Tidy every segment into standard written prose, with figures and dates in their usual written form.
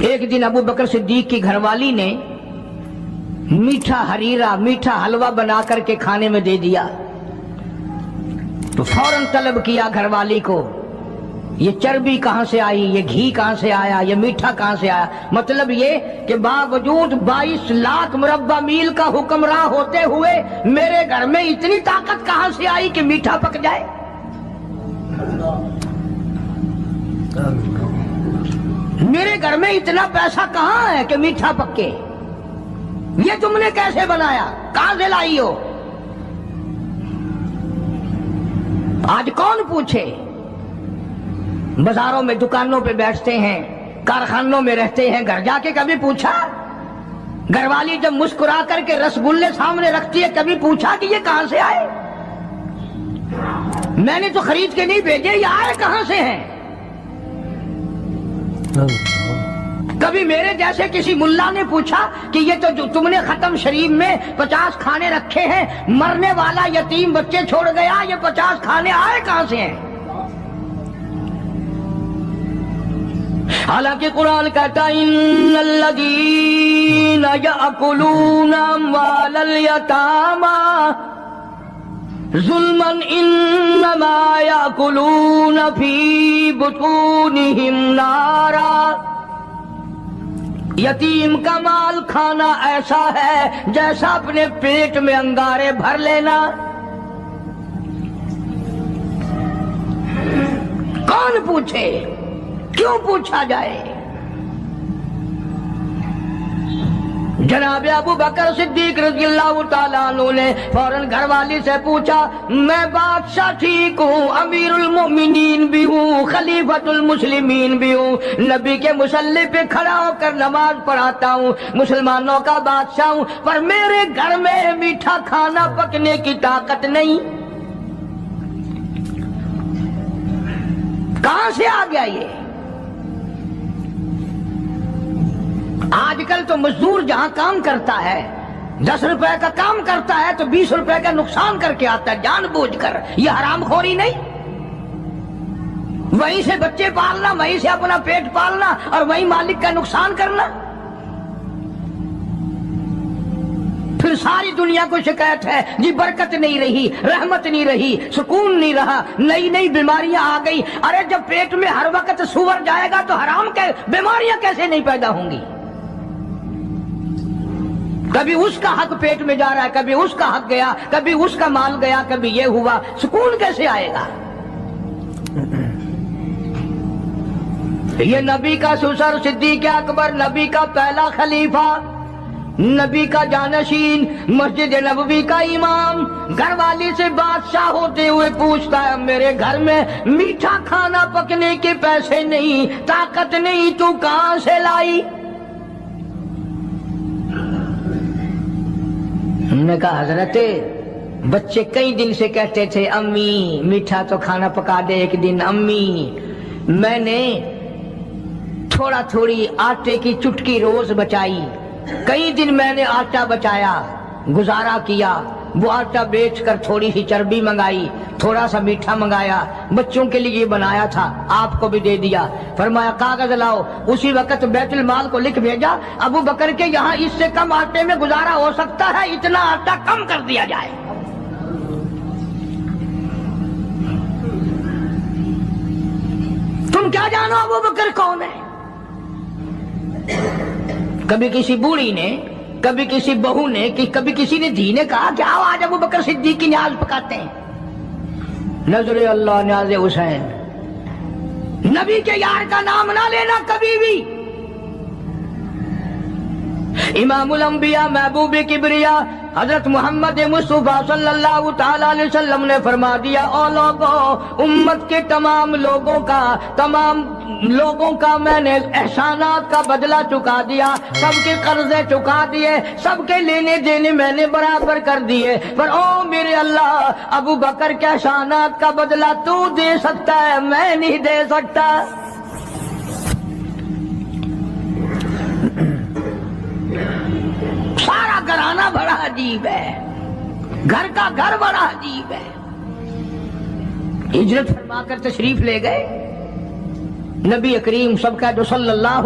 ایک دن ابو بکر صدیق کی گھر والی نے میٹھا ہریرا میٹھا حلوہ بنا کر کے کھانے میں دے دیا تو فوراً طلب کیا گھر والی کو، یہ چربی کہاں سے آئی، یہ گھی کہاں سے آیا، یہ میٹھا کہاں سے آیا؟ مطلب یہ کہ باوجود 22 لاکھ مربع میل کا حکمراں ہوتے ہوئے میرے گھر میں اتنی طاقت کہاں سے آئی کہ میٹھا پک جائے؟ میرے گھر میں اتنا پیسہ کہاں ہے کہ میٹھا پکے؟ یہ تم نے کیسے بنایا؟ کہاں سے لائی ہو؟ آج کون پوچھے؟ بازاروں میں دکانوں پہ بیٹھتے ہیں، کارخانوں میں رہتے ہیں، گھر جا کے کبھی پوچھا؟ گھر والی جب مسکرا کر کے رسگلے سامنے رکھتی ہے کبھی پوچھا کہ یہ کہاں سے آئے؟ میں نے تو خرید کے نہیں بھیجے، یہ آئے کہاں سے ہیں؟ کبھی میرے جیسے کسی ملا نے پوچھا کہ یہ تو جو تم نے ختم شریف میں 50 کھانے رکھے ہیں، مرنے والا یتیم بچے چھوڑ گیا، یہ 50 کھانے آئے کہاں سے ہیں؟ حالانکہ قرآن کہتا ہے ان الذین یأکلون اموال الیتامی ظلما انما یأکلون فی بطونہم نارا۔ یتیم کا مال کھانا ایسا ہے جیسا اپنے پیٹ میں انگارے بھر لینا۔ کون پوچھے؟ کیوں پوچھا جائے؟ جناب ابو بکر صدیق رضی اللہ تعالیٰ عنہ نے فوراً گھر والی سے پوچھا، میں بادشاہ ٹھیک ہوں، امیر المؤمنین بھی ہوں، خلیفۃ المسلمین بھی ہوں، نبی کے مصلی پہ کھڑا ہو کر نماز پڑھاتا ہوں، مسلمانوں کا بادشاہ ہوں، پر میرے گھر میں میٹھا کھانا پکنے کی طاقت نہیں۔ کہاں سے آ گیا یہ؟ آج کل تو مزدور جہاں کام کرتا ہے 10 روپے کا کام کرتا ہے تو 20 روپے کا نقصان کر کے آتا ہے جان بوجھ کر۔ یہ حرام خوری نہیں؟ وہیں سے بچے پالنا، وہیں سے اپنا پیٹ پالنا اور وہیں مالک کا نقصان کرنا۔ پھر ساری دنیا کو شکایت ہے جی برکت نہیں رہی، رحمت نہیں رہی، سکون نہیں رہا، نئی نئی بیماریاں آ گئی۔ ارے جب پیٹ میں ہر وقت سور جائے گا تو حرام کے بیماریاں کیسے نہیں پیدا ہوں گی؟ کبھی اس کا حق پیٹ میں جا رہا ہے، کبھی اس کا حق گیا، کبھی اس کا مال گیا، کبھی یہ ہوا، سکون کیسے آئے گا؟ یہ نبی کا سسر صدیق اکبر، نبی کا پہلا خلیفہ، نبی کا جانشین، مسجد نبوی کا امام، گھر والی سے بادشاہ ہوتے ہوئے پوچھتا ہے میرے گھر میں میٹھا کھانا پکنے کے پیسے نہیں، طاقت نہیں، تو کہاں سے لائی؟ ہم نے کہا حضرت بچے کئی دن سے کہتے تھے امی میٹھا تو کھانا پکا دے ایک دن، امی میں نے تھوڑا تھوڑی آٹے کی چٹکی روز بچائی، کئی دن میں نے آٹا بچایا، گزارا کیا، وہ آٹا بیچ کر تھوڑی سی چربی منگائی، تھوڑا سا میٹھا منگایا، بچوں کے لیے بنایا تھا، آپ کو بھی دے دیا۔ فرمایا کاغذ لاؤ، اسی وقت بیت المال کو لکھ بھیجا ابو بکر کے یہاں اس سے کم آٹے میں گزارا ہو سکتا ہے، اتنا آٹا کم کر دیا جائے۔ تم کیا جانو ابو بکر کون ہے؟ کبھی کسی بوڑھی نے، کبھی کسی بہو نے، کبھی کسی نے دھی نے کہا کہ آؤ آج ابو بکر صدیق کی نیاز پکاتے ہیں۔ نظر اللہ نیاز حسین، نبی کے یار کا نام نہ لینا کبھی بھی۔ امام الانبیاء محبوب کبریا حضرت محمد مصطفیٰ صلی اللہ تعالی علیہ وسلم نے فرما دیا، او لوگوں، امت کے تمام لوگوں کا میں نے احسانات کا بدلہ چکا دیا، سب کے قرضے چکا دیے، سب کے لینے دینے میں نے برابر کر دیے، پر او میرے اللہ ابو بکر کے احسانات کا بدلہ تو دے سکتا ہے، میں نہیں دے سکتا۔ سارا گھرانہ بڑا عجیب ہے، گھر کا گھر بڑا عجیب ہے۔ ہجرت فرما کر تشریف لے گئے، نبی کریم سب کا جو صلی اللہ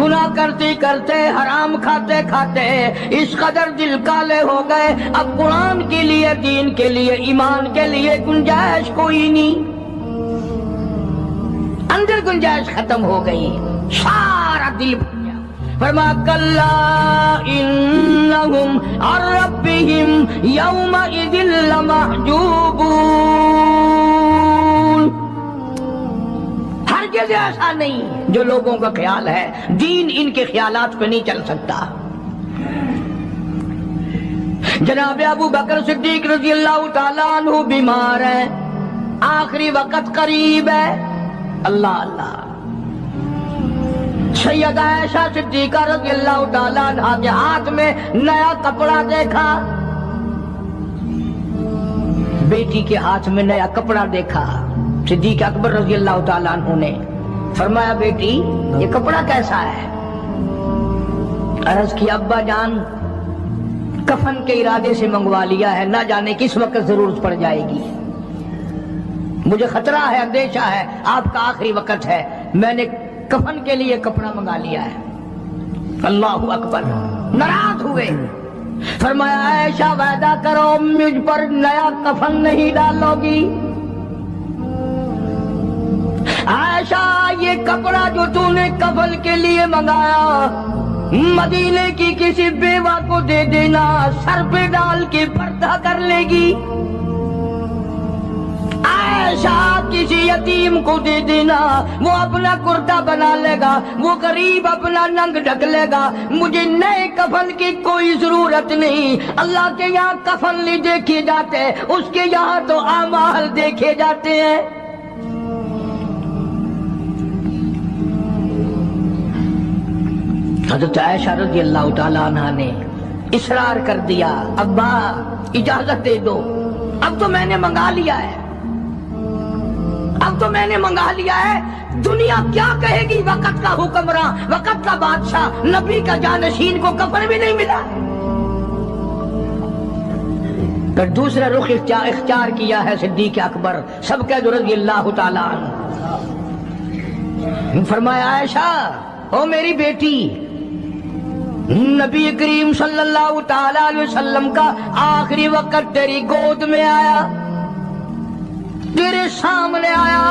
گناہ کرتے کرتے حرام کھاتے کھاتے اس قدر دل کالے ہو گئے، اب قرآن کے لیے، دین کے لیے، ایمان کے لیے گنجائش کوئی نہیں، اندر گنجائش ختم ہو گئی، سارا دل بھر گیا۔ فرمایا کلا انہم عن ربہم یومئذ لمحجوبون، ہرگز ایسا نہیں جو لوگوں کا خیال ہے، دین ان کے خیالات پہ نہیں چل سکتا۔ جناب ابو بکر صدیق رضی اللہ تعالیٰ عنہ بیمار ہیں، آخری وقت قریب ہے، اللہ اللہ۔ سیدہ عائشہ صدیقہ رضی اللہ تعالیٰ عنہ کے ہاتھ میں نیا کپڑا دیکھا، بیٹی کے ہاتھ میں نیا کپڑا دیکھا، صدیق اکبر رضی اللہ تعالیٰ عنہ نے فرمایا بیٹی یہ کپڑا کیسا ہے؟ عرض کی ابا جان کفن کے ارادے سے منگوا لیا ہے، نہ جانے کس وقت ضرورت پڑ جائے گی، مجھے خطرہ ہے، اندیشہ ہے، آپ کا آخری وقت ہے، میں نے کفن کے لیے کپڑا منگا لیا ہے۔ اللہ اکبر، ناراض ہوئے، فرمایا عائشہ وعدہ کرو مجھ پر نیا کفن نہیں ڈالو گی۔ عائشہ یہ کپڑا جو تو نے کفن کے لیے منگایا مدینے کی کسی بیوہ کو دے دینا، سر پہ ڈال کے پردہ کر لے گی۔ عائشہ کسی یتیم کو دے دینا، وہ اپنا کرتا بنا لے گا، وہ غریب اپنا ننگ ڈھک لے گا، مجھے نئے کفن کی کوئی ضرورت نہیں۔ اللہ کے یہاں کفن نہیں دیکھے جاتے، اس کے یہاں تو اعمال دیکھے جاتے ہیں۔ حضرت عائشہ رضی اللہ تعالیٰ عنہ نے اصرار کر دیا، ابا اجازت دے دو، اب تو میں نے منگا لیا ہے، اب تو میں نے منگا لیا ہے، دنیا کیا کہے گی؟ وقت کا حکمراں، وقت کا بادشاہ، نبی کا جانشین کو کفن بھی نہیں ملا۔ پھر دوسرا رخ اختیار کیا ہے صدیق اکبر سب کے رضی اللہ تعالیٰ عنہ۔ فرمایا عائشہ او میری بیٹی، نبی کریم صلی اللہ تعالیٰ علیہ وسلم کا آخری وقت تیری گود میں آیا، تیرے سامنے آیا،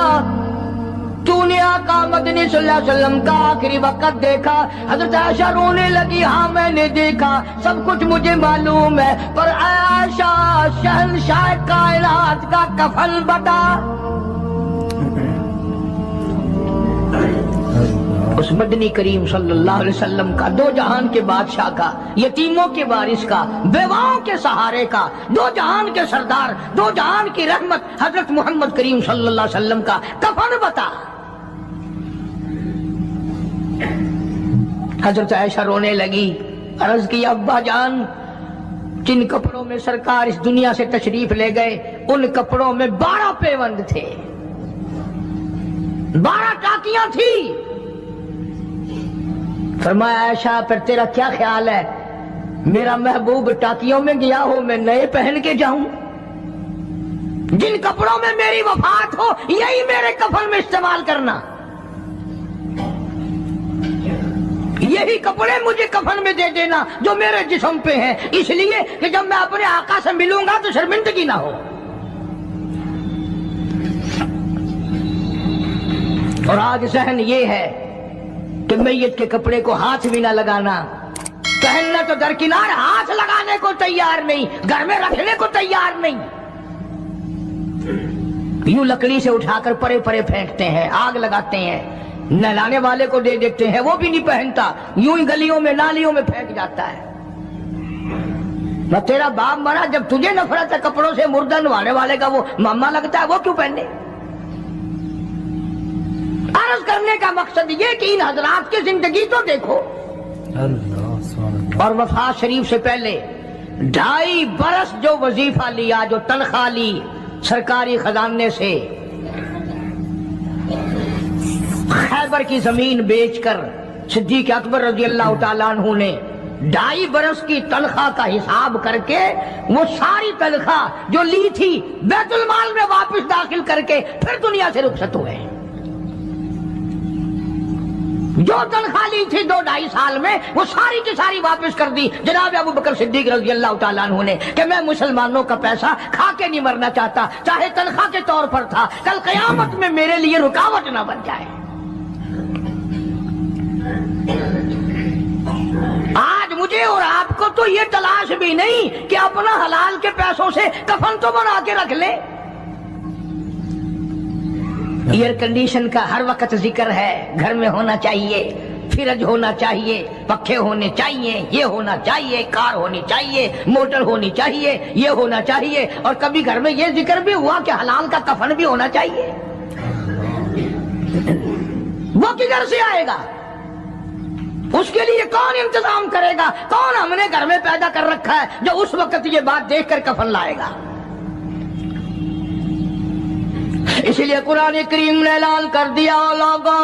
تو نے آقا مدنی صلی اللہ علیہ وسلم کا آخری وقت دیکھا۔ حضرت عائشہ رونے لگی، ہاں میں نے دیکھا، سب کچھ مجھے معلوم ہے، پر عائشہ شہنشاہ کائنات کا کفن بتا۔ اس مدنی کریم صلی اللہ علیہ وسلم کا، دو جہان کے بادشاہ کا، یتیموں کے وارث کا، بیواؤں کے سہارے کا، دو جہان کے سردار، دو جہان کی رحمت حضرت محمد کریم صلی اللہ علیہ وسلم کا کفن بتا۔ حضرت عائشہ رونے لگی، عرض کی ابا جان جن کپڑوں میں سرکار اس دنیا سے تشریف لے گئے ان کپڑوں میں 12 پیوند تھے، 12 ٹاکیاں تھی۔ فرمایا عائشہ پھر تیرا کیا خیال ہے، میرا محبوب ٹاکیوں میں گیا ہو میں نئے پہن کے جاؤں؟ جن کپڑوں میں میری وفات ہو یہی میرے کفن میں استعمال کرنا، یہی کپڑے مجھے کفن میں دے دینا جو میرے جسم پہ ہیں، اس لیے کہ جب میں اپنے آقا سے ملوں گا تو شرمندگی نہ ہو۔ اور آج ذہن یہ ہے کہ میت کے کپڑے کو ہاتھ بھی نہ لگانا، پہننا تو درکنار، ہاتھ لگانے کو تیار نہیں، گھر میں رکھنے کو تیار نہیں، یوں لکڑی سے اٹھا کر پرے پرے پھینکتے ہیں، آگ لگاتے ہیں، نہلانے والے کو دے دیتے ہیں، وہ بھی نہیں پہنتا، یوں ہی گلیوں میں نالیوں میں پھینک جاتا ہے۔ میں تیرا باپ مرا، جب تجھے نفرت ہے کپڑوں سے، مردہ نوانے والے کا وہ ماما لگتا ہے، وہ کیوں پہنے؟ عرض کرنے کا مقصد یہ کہ ان حضرات کی زندگی تو دیکھو، اور وفات شریف سے پہلے 2.5 برس جو وظیفہ لیا، جو تنخواہ لی سرکاری خزانے سے، خیبر کی زمین بیچ کر صدیق اکبر رضی اللہ تعالیٰ عنہ نے 2.5 برس کی تنخواہ کا حساب کر کے وہ ساری تنخواہ جو لی تھی بیت المال میں واپس داخل کر کے پھر دنیا سے رخصت ہوئے۔ جو تنخواہ لی تھی 2-2.5 سال میں وہ ساری کی ساری واپس کر دی جناب ابو بکر صدیق رضی اللہ تعالیٰ عنہ نے کہ میں مسلمانوں کا پیسہ کھا کے نہیں مرنا چاہتا، چاہے تنخواہ کے طور پر تھا، کل قیامت میں میرے لیے رکاوٹ نہ بن جائے۔ آج مجھے اور آپ کو تو یہ تلاش بھی نہیں کہ اپنا حلال کے پیسوں سے کفن تو بنا کے رکھ لیں۔ ایئر کنڈیشن کا ہر وقت ذکر ہے، گھر میں ہونا چاہیے، فریج ہونا چاہیے، پکھے ہونے چاہیے، یہ ہونا چاہیے، کار ہونی چاہیے، موٹر ہونی چاہیے، یہ ہونا چاہیے، اور کبھی گھر میں یہ ذکر بھی ہوا کہ حلال کا کفن بھی ہونا چاہیے۔ وہ کدھر سے آئے گا؟ اس کے لیے کون انتظام کرے گا؟ کون ہم نے گھر میں پیدا کر رکھا ہے جو اس وقت یہ بات دیکھ کر کفن لائے گا؟ اس لیے قرآن کریم نے اعلان کر دیا، لوگوں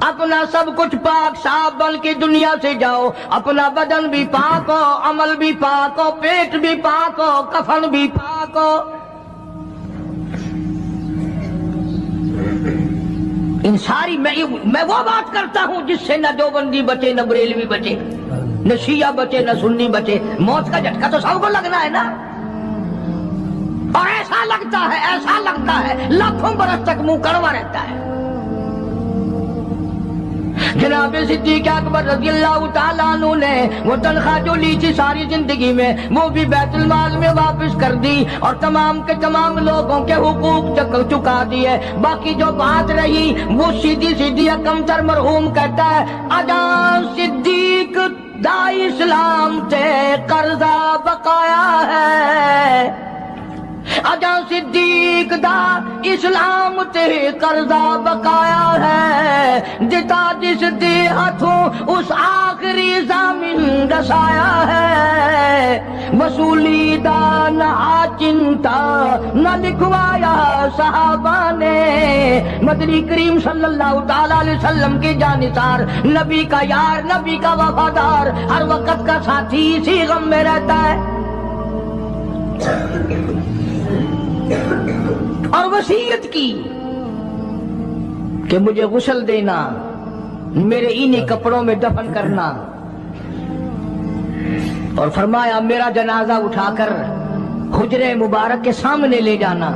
اپنا سب کچھ پاک صاف بن کے دنیا سے جاؤ، اپنا بدن بھی پاک ہو، عمل بھی پاک ہو، پیٹ بھی پاک ہو، کفن بھی پاک ہو۔ ان ساری میں وہ بات کرتا ہوں جس سے نہ دیوبندی بچے، نہ بریلوی بچے، نہ شیعہ بچے، نہ سنی بچے۔ موت کا جھٹکا تو سب کو لگنا ہے نا، اور ایسا لگتا ہے لاکھوں برس تک منہ کڑوا رہتا ہے۔ جناب صدیق اکبر رضی اللہ تعالیٰ عنہ نے وہ تنخواہ جو لی تھی ساری زندگی میں وہ بھی بیت المال میں واپس کر دی اور تمام کے تمام لوگوں کے حقوق چکا دیے۔ باقی جو بات رہی وہ سیدھی کمتر مرحوم کہتا ہے، اجا صدیق دا اسلام تے قرضہ بقایا ہے، اجا صدیق دا اسلام تے قرضہ بقایا ہے، جتا جس دے ہاتھوں اس آخری زمین رسایا ہے، وصولی دا نہ چنتا نہ لکھوایا صحابہ نے۔ مدنی کریم صلی اللہ تعالی علیہ وسلم کے جانثار، نبی کا یار، نبی کا وفادار، ہر وقت کا ساتھی اسی غم میں رہتا ہے۔ اور وصیت کی کہ مجھے غسل دینا، میرے انہی کپڑوں میں دفن کرنا، اور فرمایا میرا جنازہ اٹھا کر حجرے مبارک کے سامنے لے جانا،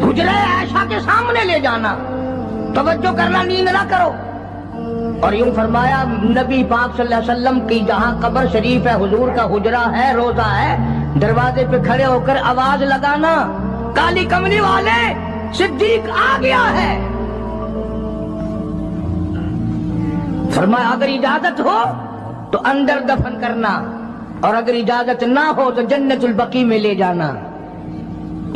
حجرے عائشہ کے سامنے لے جانا، توجہ کرنا، نیند نہ کرو۔ اور یوں فرمایا نبی پاک صلی اللہ علیہ وسلم کی جہاں قبر شریف ہے، حضور کا حجرہ ہے، روضہ ہے، دروازے پہ کھڑے ہو کر آواز لگانا، کالی کملی والے صدیق آ گیا ہے۔ فرمایا اگر اجازت ہو تو اندر دفن کرنا، اور اگر اجازت نہ ہو تو جنت البقیع میں لے جانا۔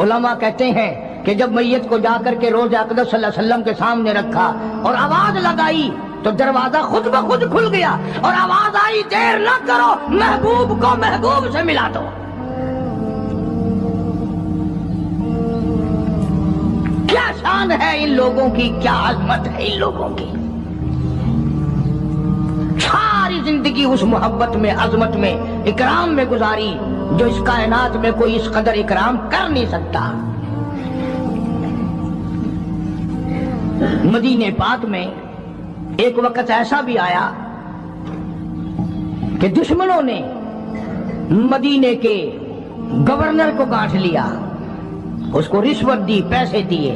علماء کہتے ہیں کہ جب میت کو جا کر کے روضہ اقدس صلی اللہ علیہ وسلم کے سامنے رکھا اور آواز لگائی تو دروازہ خود بخود کھل گیا، اور آواز آئی دیر نہ کرو، محبوب کو محبوب سے ملا دو۔ کیا شان ہے ان لوگوں کی، کیا عظمت ہے ان لوگوں کی، ساری زندگی اس محبت میں، عظمت میں، اکرام میں گزاری جو اس کائنات میں کوئی اس قدر اکرام کر نہیں سکتا۔ مدینے پاک میں ایک وقت ایسا بھی آیا کہ دشمنوں نے مدینے کے گورنر کو گاٹھ لیا، اس کو رشوت دی، پیسے دیے،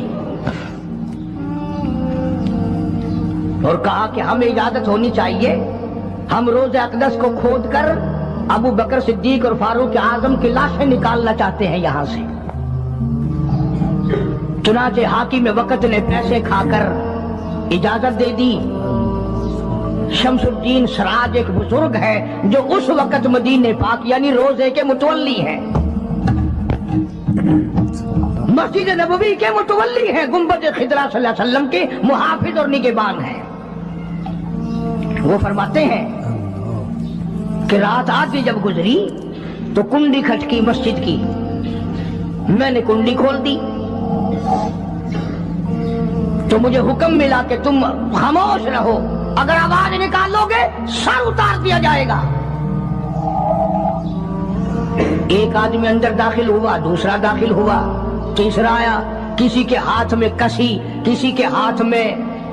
اور کہا کہ ہمیں اجازت ہونی چاہیے، ہم روضہ اقدس کو کھود کر ابو بکر صدیق اور فاروق اعظم کی لاشیں نکالنا چاہتے ہیں یہاں سے۔ چنانچہ حاکم وقت نے پیسے کھا کر اجازت دے دی۔ شمس الدین سراج ایک بزرگ ہے جو اس وقت مدینے پاک یعنی روضے کے متولی ہیں، مسجد نبوی کے متولی ہیں، گنبد خضرا صلی اللہ علیہ وسلم کے محافظ اور نگہبان ہیں۔ وہ فرماتے ہیں کہ رات آدھی جب گزری تو کنڈی کھٹکی مسجد کی، میں نے کنڈی کھول دی تو مجھے حکم ملا کہ تم خاموش رہو، اگر آواز نکالو گے سر اتار دیا جائے گا۔ ایک آدمی اندر داخل ہوا، دوسرا داخل ہوا، تیسرا آیا، کسی کے ہاتھ میں کسی، کسی کے ہاتھ میں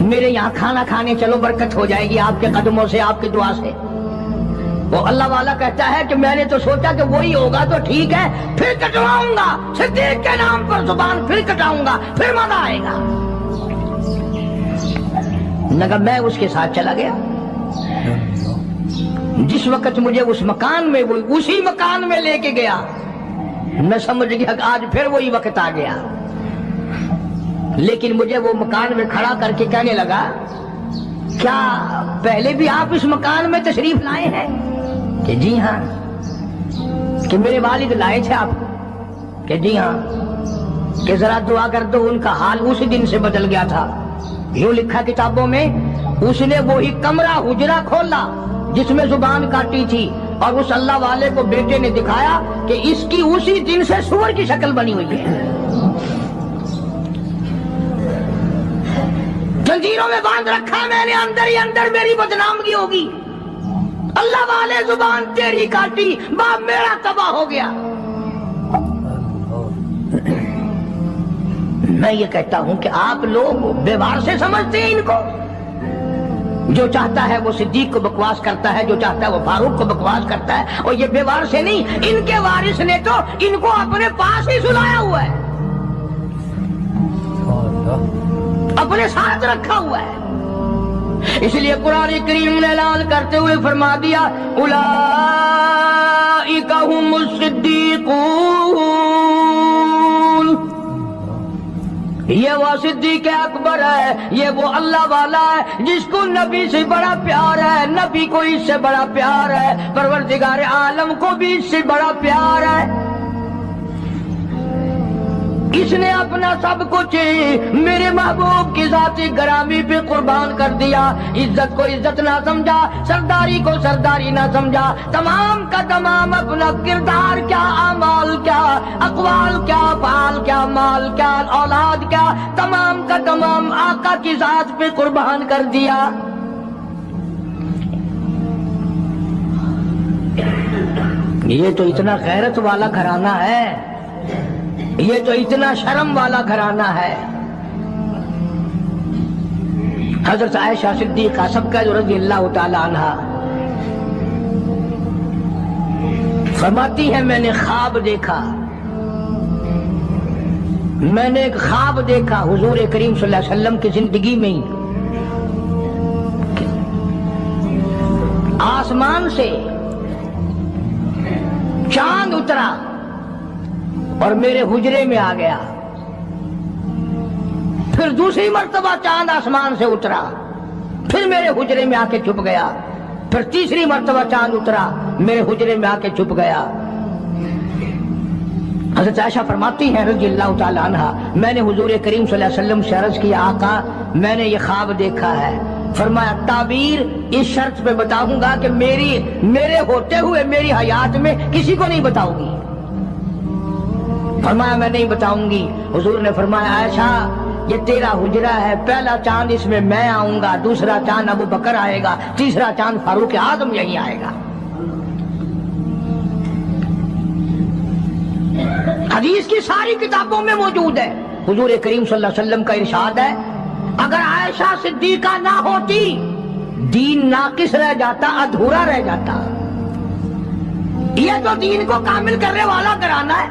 میرے یہاں کھانا کھانے چلو، برکت ہو جائے گی آپ کے قدموں سے، آپ کی دعا سے۔ وہ اللہ والا کہتا ہے کہ میں نے تو سوچا کہ وہی ہوگا تو ٹھیک ہے، پھر کٹواؤں گا صدیق کے نام پر زبان، پھر کٹاؤں گا، پھر مزہ آئے گا۔ مگر میں اس کے ساتھ چلا گیا۔ جس وقت مجھے اس مکان میں، اسی مکان میں لے کے گیا، میں سمجھ گیا کہ آج پھر وہی وقت آ گیا۔ لیکن مجھے وہ مکان میں کھڑا کر کے کہنے لگا، کیا پہلے بھی آپ اس مکان میں تشریف لائے ہیں؟ کہ جی ہاں۔ کہ میرے والد لائے تھے آپ؟ کہ جی ہاں۔ کہ ذرا دعا کر دو، ان کا حال اسی دن سے بدل گیا تھا۔ یوں لکھا کتابوں میں، اس نے وہی کمرہ حجرہ کھولا جس میں زبان کاٹی تھی، اور اس اللہ والے کو بیٹے نے دکھایا کہ اس کی اسی دن سے سور کی شکل بنی ہوئی ہے۔ زنجیروں میں باندھ رکھا میں نے، اندر ہی اندر میری بدنامگی ہوگی۔ اللہ والے زبان تیری کاٹی، باپ میرا تباہ ہو گیا۔ میں یہ کہتا ہوں کہ آپ لوگ بیوار سے سمجھتے ہیں ان کو۔ جو چاہتا ہے وہ صدیق کو بکواس کرتا ہے، جو چاہتا ہے وہ فاروق کو بکواس کرتا ہے، اور یہ بیوار سے نہیں، ان کے وارث نے تو ان کو اپنے پاس ہی سلایا ہوا ہے، اپنے ساتھ رکھا ہوا ہے۔ اس لیے قرآن کریم نے اعلان کرتے ہوئے فرما دیا، اولئک هم الصدیقون، یہ وہ صدیق اکبر ہے، یہ وہ اللہ والا ہے جس کو نبی سے بڑا پیار ہے، نبی کو اس سے بڑا پیار ہے، پروردگار عالم کو بھی اس سے بڑا پیار ہے۔ اس نے اپنا سب کچھ میرے محبوب کی ذات گرامی پہ قربان کر دیا۔ عزت کو عزت نہ سمجھا، سرداری کو سرداری نہ سمجھا، تمام کا تمام اپنا کردار کیا، اعمال کیا، اقوال کیا، افعال کیا، مال کیا، اولاد کیا، تمام کا تمام آقا کی ذات پہ قربان کر دیا۔ یہ تو اتنا غیرت والا گھرانہ ہے، یہ تو اتنا شرم والا گھرانہ ہے۔ حضرت عائشہ صدیقہ سب کا رضی اللہ تعالی عنہا فرماتی ہیں، میں نے خواب دیکھا، میں نے ایک خواب دیکھا حضور کریم صلی اللہ علیہ وسلم کی زندگی میں ہی۔ آسمان سے چاند اترا اور میرے حجرے میں آ گیا، پھر دوسری مرتبہ چاند آسمان سے اترا، پھر میرے حجرے میں آ کے چھپ گیا، پھر تیسری مرتبہ چاند اترا، میرے حجرے میں آ کے چھپ گیا۔ حضرت عائشہ فرماتی ہیں رضی اللہ تعالی عنہا، میں نے حضور کریم صلی اللہ علیہ وسلم سے عرض کیا، آقا میں نے یہ خواب دیکھا ہے۔ فرمایا تعبیر اس شرط پہ بتاؤں گا کہ میرے ہوتے ہوئے میری حیات میں کسی کو نہیں بتاؤں گی۔ فرمایا میں نہیں بتاؤں گی۔ حضور نے فرمایا عائشہ یہ تیرا حجرہ ہے، پہلا چاند اس میں میں آؤں گا، دوسرا چاند ابو بکر آئے گا، تیسرا چاند فاروق اعظم یہی آئے گا۔ حدیث کی ساری کتابوں میں موجود ہے۔ حضور کریم صلی اللہ علیہ وسلم کا ارشاد ہے، اگر عائشہ صدیقہ نہ ہوتی دین ناقص رہ جاتا، ادھورا رہ جاتا۔ یہ تو دین کو کامل کرنے والا گھرانہ ہے۔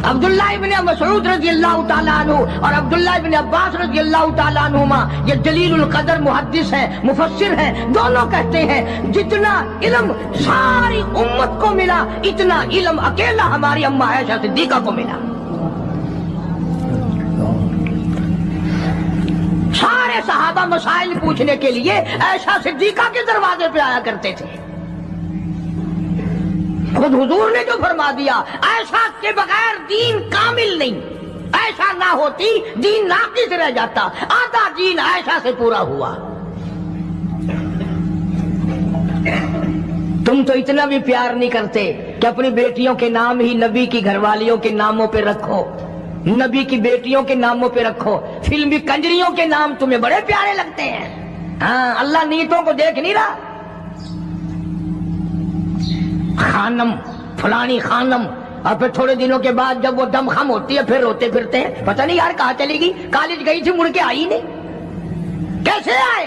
عبداللہ ابن مسعود رضی اللہ تعالیٰ عنہ اور عبداللہ ابن عباس رضی اللہ تعالیٰ عنہما یہ جلیل القدر محدث ہیں، مفسر ہیں، دونوں کہتے ہیں جتنا علم ساری امت کو ملا اتنا علم اکیلا ہماری اماں عائشہ صدیقہ کو ملا۔ سارے صحابہ مسائل پوچھنے کے لیے عائشہ صدیقہ کے دروازے پہ آیا کرتے تھے۔ خود حضور نے جو فرما دیا، عائشہ کے بغیر دین کامل نہیں، عائشہ نہ ہوتی دین ناقص رہ جاتا، آدھا دین عائشہ سے پورا ہوا۔ تم تو اتنا بھی پیار نہیں کرتے کہ اپنی بیٹیوں کے نام ہی نبی کی گھر والیوں کے ناموں پہ رکھو، نبی کی بیٹیوں کے ناموں پہ رکھو، فلمی کنجریوں کے نام تمہیں بڑے پیارے لگتے ہیں۔ ہاں اللہ نیتوں کو دیکھ نہیں رہا۔ خانم فلانی خانم، اور پھر تھوڑے دنوں کے بعد جب وہ دم خم ہوتی ہے پھر روتے پھرتے ہیں، پتہ نہیں یار کہاں چلی گئی، کالج گئی تھی مڑ کے آئی نہیں۔ کیسے آئے؟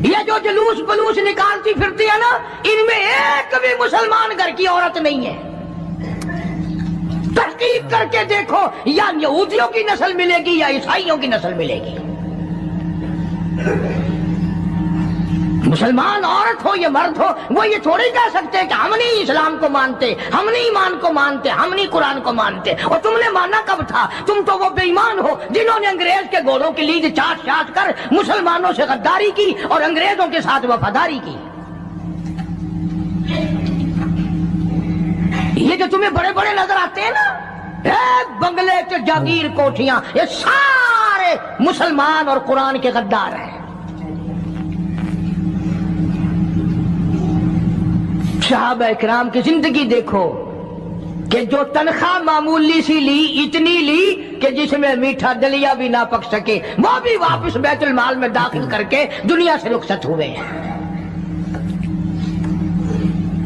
یہ جو جلوس پلوس نکالتی پھرتی ہے نا، ان میں ایک بھی مسلمان گھر کی عورت نہیں ہے۔ تحقیق کر کے دیکھو، یا یہودیوں کی نسل ملے گی یا عیسائیوں کی نسل ملے گی۔ مسلمان عورت ہو یا مرد ہو، وہ یہ تھوڑی کہہ سکتے کہ ہم نہیں اسلام کو مانتے، ہم نہیں ایمان کو مانتے، ہم نہیں قرآن کو مانتے۔ اور تم نے مانا کب تھا؟ تم تو وہ بے ایمان ہو جنہوں نے انگریز کے گھوڑوں کی لیج چاٹ چاٹ کر مسلمانوں سے غداری کی اور انگریزوں کے ساتھ وفاداری کی۔ یہ جو تمہیں بڑے بڑے نظر آتے ہیں نا، بنگلے کے جاگیر کوٹھیاں، یہ سارے مسلمان اور قرآن کے غدار ہیں۔ صحابہ اکرام کی زندگی دیکھو کہ جو تنخواہ معمولی سی لی، اتنی لی کہ جس میں میٹھا دلیا بھی نہ پک سکے، وہ بھی واپس بیت المال میں داخل کر کے دنیا سے رخصت ہوئے ہیں۔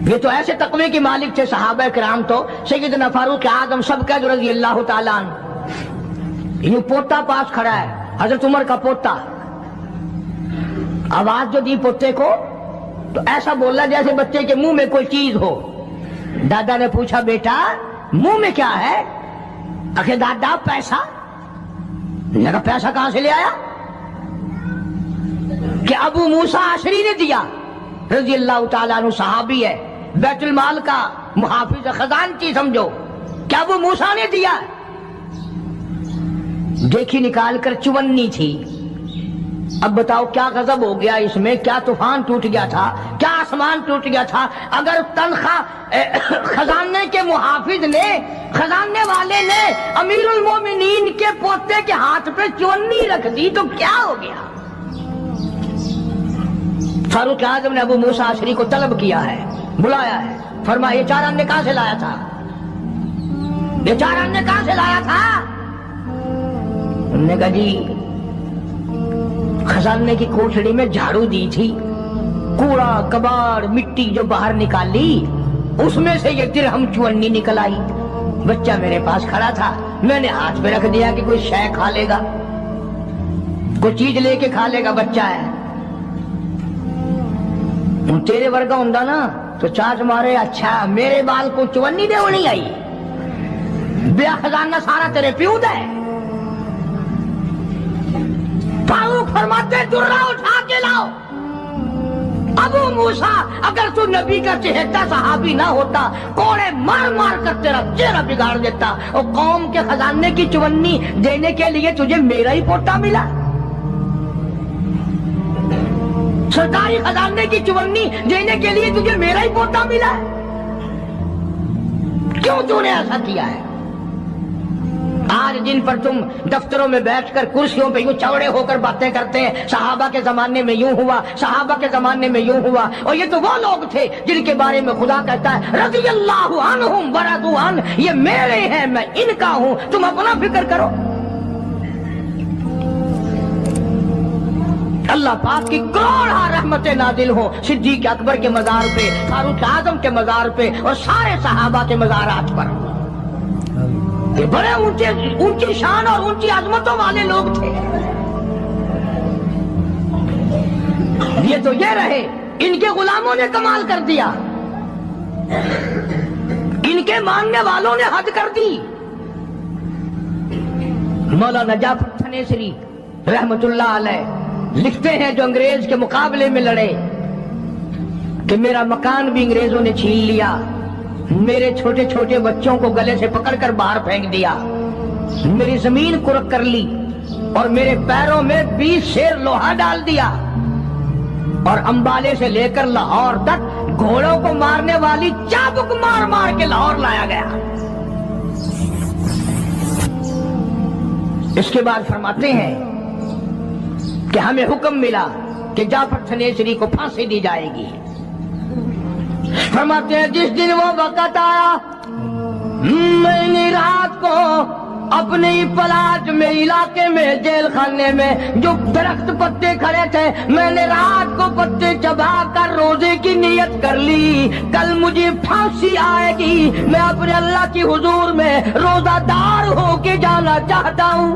یہ تو ایسے تقوی کے مالک تھے صحابہ اکرام، تو سیدنا فاروق اعظم سب کا رضی اللہ تعالیٰ عنہ۔ یہ پوتا پاس کھڑا ہے، حضرت عمر کا پوتا، آواز جو دی پوتے کو تو ایسا بولا جیسے بچے کے منہ میں کوئی چیز ہو۔ دادا نے پوچھا بیٹا منہ میں کیا ہے؟ آخر دادا پیسہ۔ نے کہا پیسہ کہاں سے لے آیا؟ کہ ابو موسیٰ عشری نے دیا، رضی اللہ تعالیٰ عنہ صحابی ہے، بیت المال کا محافظ خزانچی سمجھو، کیا ابو موسیٰ نے دیا؟ دیکھی نکال کر 54 تھی۔ اب بتاؤ کیا غضب ہو گیا اس میں، کیا طوفان ٹوٹ گیا تھا، کیا آسمان ٹوٹ گیا تھا؟ اگر تنخواہ خزانے کے محافظ نے، خزانے والے نے امیر المومنین کے پوتے کے ہاتھ پہ 54 رکھ دی تو کیا ہو گیا؟ فاروق اعظم نے ابو موسیٰ عشری کو طلب کیا ہے، بلایا ہے، فرمایا یہ 4 آنے کہاں سے لایا تھا؟ یہ 4 آنے کہاں سے لایا تھا؟ انہوں نے کہا جی خزانے کی کوٹھڑی میں جھاڑو دی تھی، کوڑا کباڑ مٹی جو باہر نکالی اس میں سے یہ درہم 54 نکل آئی۔ بچہ میرے پاس کھڑا تھا، میں نے ہاتھ پہ رکھ دیا کہ کوئی شے کھا لے گا، کوئی چیز لے کے کھا لے گا، بچہ ہے۔ تیرے ورگا ہوں نا تو چاچ مارے، اچھا میرے بال کو 54 دے ہونی آئی، بیا خزانہ سارا تیرے پیو دے۔ فاروق فرماتے درہ اٹھا کے لاؤ۔ ابو موسیٰ اگر تو نبی کا چہتا صحابی نہ ہوتا، کوڑے مار مار کر تیرا چہرہ بگاڑ دیتا، اور قوم کے خزانے کی 54 دینے کے لیے تجھے میرا ہی پوتا ملا، سرکاری خزانے کی 54 دینے کے لیے تجھے میرا ہی پوتا ملا، کیوں تو نے ایسا کیا ہے؟ آج جن پر تم دفتروں میں بیٹھ کر کرسیوں پہ یوں چوڑے ہو کر باتیں کرتے ہیں، صحابہ کے زمانے میں یوں ہوا، صحابہ کے زمانے میں یوں ہوا، اور یہ تو وہ لوگ تھے جن کے بارے میں خدا کہتا ہے رضی اللہ عنہم ورضوا عنہ، یہ میرے ہیں میں ان کا ہوں، تم اپنا فکر کرو۔ اللہ پاک کی کروڑا رحمتیں نازل ہوں صدیق اکبر کے مزار پہ، فاروق اعظم کے مزار پہ، اور سارے صحابہ کے مزارات پر۔ یہ بڑے اونچی شان اور اونچی عظمتوں والے لوگ تھے۔ یہ تو یہ رہے، ان کے غلاموں نے کمال کر دیا، ان کے ماننے والوں نے حد کر دی۔ مولانا جعفر تھنیسری رحمت اللہ علیہ لکھتے ہیں جو انگریز کے مقابلے میں لڑے کہ میرا مکان بھی انگریزوں نے چھین لیا، میرے چھوٹے چھوٹے بچوں کو گلے سے پکڑ کر باہر پھینک دیا، میری زمین کرک کر لی، اور میرے پیروں میں 20 شیر لوہا ڈال دیا، اور امبالے سے لے کر لاہور تک گھوڑوں کو مارنے والی چابک مار مار کے لاہور لایا گیا۔ اس کے بعد فرماتے ہیں کہ ہمیں حکم ملا کہ جعفر تھنیسری کو پھانسی دی جائے گی۔ فرماتے ہیں جس دن وہ وقت آیا، میں نے رات کو اپنے پلاٹ میں علاقے میں جیل خانے میں جو درخت پتے کھڑے تھے، میں نے رات کو پتے چبا کر روزے کی نیت کر لی، کل مجھے پھانسی آئے گی، میں اپنے اللہ کی حضور میں روزہ دار ہو کے جانا چاہتا ہوں۔